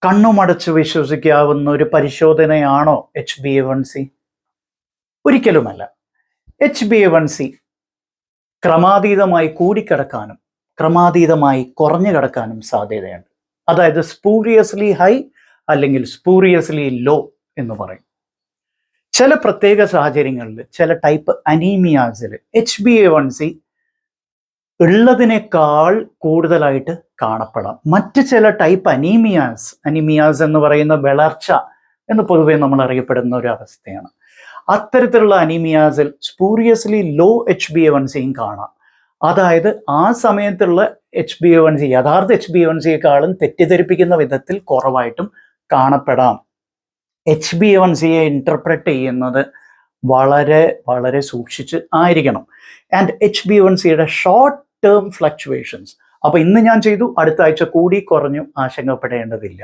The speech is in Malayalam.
കണ്ണുമടച്ച് വിശ്വസിക്കാവുന്ന ഒരു പരിശോധനയാണോ HbA1c? ഒരിക്കലുമല്ല. HbA1c ക്രമാതീതമായി കൂടിക്കിടക്കാനും ക്രമാതീതമായി കുറഞ്ഞു കിടക്കാനും സാധ്യതയുണ്ട്. അതായത് സ്പൂറിയസ്ലി ഹൈ അല്ലെങ്കിൽ സ്പൂറിയസ്ലി ലോ എന്ന് പറയും. ചില പ്രത്യേക സാഹചര്യങ്ങളിൽ ചില ടൈപ്പ് അനീമിയാസിൽ HbA1c ഉള്ളതിനേക്കാൾ കൂടുതലായിട്ട് കാണപ്പെടാം. മറ്റ് ചില ടൈപ്പ് അനീമിയാസ് എന്ന് പറയുന്ന വളർച്ച എന്ന് പൊതുവെ നമ്മൾ അറിയപ്പെടുന്ന ഒരു അവസ്ഥയാണ്. അത്തരത്തിലുള്ള അനീമിയാസിൽ സ്പൂറിയസ്ലി ലോ HbA1cയും കാണാം. അതായത് ആ സമയത്തുള്ള HbA1c യഥാർത്ഥ HbA1cയെക്കാളും തെറ്റിദ്ധരിപ്പിക്കുന്ന വിധത്തിൽ കുറവായിട്ടും കാണപ്പെടാം. HbA1cയെ ഇന്റർപ്രറ്റ് ചെയ്യുന്നത് വളരെ വളരെ സൂക്ഷിച്ച് ആയിരിക്കണം. ആൻഡ് HbA1cയുടെ ഷോർട്ട് ടേം ഫ്ലക്ച്വേഷൻസ്, അപ്പോൾ ഇന്ന് ഞാൻ ചെയ്തു, അടുത്ത ആഴ്ച കൂടി കുറഞ്ഞു ആശങ്കപ്പെടേണ്ടതില്ല.